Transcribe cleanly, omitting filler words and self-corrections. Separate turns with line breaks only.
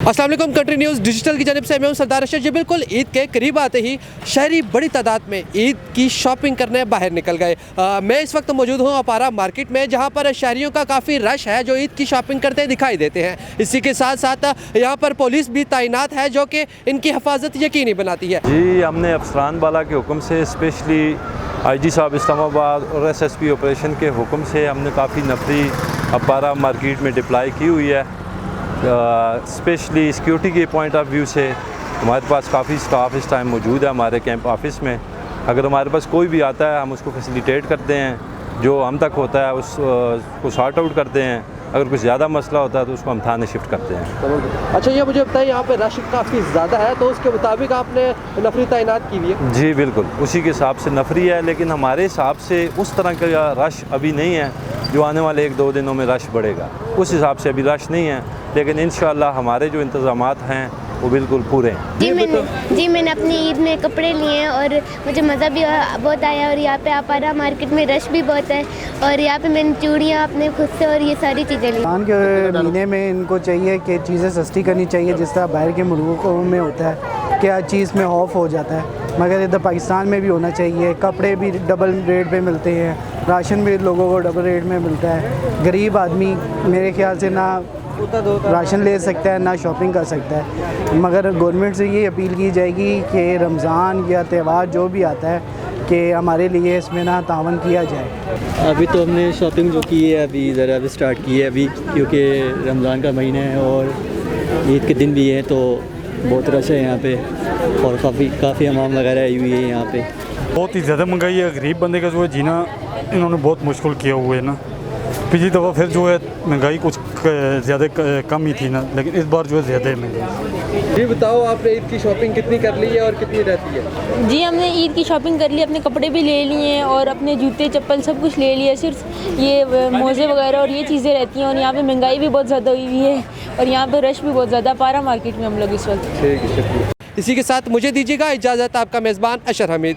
अस्सलाम वालेकुम। Country news digital की जानिब से मैं हूं सरदार अशर जी। बिल्कुल ईद के करीब आते ही शहरी बड़ी तादाद में ईद की शॉपिंग करने बाहर निकल गए। मैं इस वक्त मौजूद हूं अपारा मार्केट में, जहां पर शहरियों का काफ़ी रश है जो ईद की शॉपिंग करते दिखाई देते हैं। इसी के साथ साथ यहाँ पर पुलिस भी तैनात है जो कि इनकी हिफाजत यकीनी बनाती है।
जी, हमने अफसरान वाला के हुक्म से स्पेशली IG साहब इस्लामाबाद और SSP ऑपरेशन के हुक्म से हमने काफ़ी नफरी अपारा मार्केट में डिप्लाई की हुई है। स्पेशली सिक्योरिटी के पॉइंट ऑफ व्यू से हमारे पास काफ़ी स्टाफ इस टाइम मौजूद है हमारे कैंप ऑफिस में। अगर हमारे पास कोई भी आता है हम उसको फैसिलिटेट करते हैं, जो हम तक होता है उसको सॉर्ट आउट करते हैं। अगर कुछ ज़्यादा मसला होता है तो उसको हम थाने शिफ्ट करते हैं।
अच्छा, ये मुझे बताइए, यहाँ पे रश काफ़ी ज़्यादा है तो उसके मुताबिक आपने नफरी तैनात की हुई है?
जी बिल्कुल, उसी के हिसाब से नफरी है, लेकिन हमारे हिसाब से उस तरह का रश अभी नहीं है जो आने वाले 1-2 दिनों में रश बढ़ेगा। उस हिसाब से अभी रश नहीं है, लेकिन इंशाअल्लाह हमारे जो इंतज़ामात हैं वो बिल्कुल पूरे हैं।
जी मैंने अपनी ईद में कपड़े लिए हैं और मुझे मज़ा भी बहुत आया। और यहाँ पे अपारा मार्केट में रश भी बहुत है और यहाँ पे मैंने चूड़ियाँ अपने खुद से और ये सारी चीज़ें ली।
रमज़ान के महीने में इनको चाहिए कि चीज़ें सस्ती करनी चाहिए, जिस तरह बाहर के मुल्कों में होता है कि हर चीज़ में ऑफ हो जाता है, मगर इधर पाकिस्तान में भी होना चाहिए। कपड़े भी डबल रेट पे मिलते हैं, राशन भी लोगों को डबल रेट में मिलता है। गरीब आदमी मेरे ख्याल से ना राशन ले सकता है ना शॉपिंग कर सकता है, मगर गवर्नमेंट से ये अपील की जाएगी कि रमज़ान या त्यौहार जो भी आता है कि हमारे लिए इसमें ना तावन किया जाए।
अभी तो हमने शॉपिंग जो की है अभी ज़रा अभी स्टार्ट की है अभी, क्योंकि रमज़ान का महीना है और ईद के दिन भी है तो बहुत रश है यहाँ पे और काफ़ी अमाम वगैरह आई हुई है यहाँ पे।
बहुत ही ज़्यादा महंगाई है, गरीब बंदे का जो है जीना इन्होंने बहुत मुश्किल किया हुआ है ना। पिछली दफ़ा फिर जो है महंगाई कुछ ज़्यादा कम ही थी ना, लेकिन इस बार जो है ज़्यादा है महंगाई।
जी बताओ, आपने ईद की शॉपिंग कितनी कर ली है और कितनी रहती है?
जी हमने ईद की शॉपिंग कर ली, अपने कपड़े भी ले लिए हैं और अपने जूते चप्पल सब कुछ ले लिया। सिर्फ ये मोज़े वगैरह और ये चीज़ें रहती हैं और यहाँ पे महंगाई भी बहुत ज़्यादा हुई हुई है और यहाँ पे रश भी बहुत ज़्यादा अपारा मार्केट में हम लोग इस वक्त।
ठीक है, शुक्रिया। इसी के साथ मुझे दीजिएगा इजाज़त, आपका मेज़बान अशर हमीद।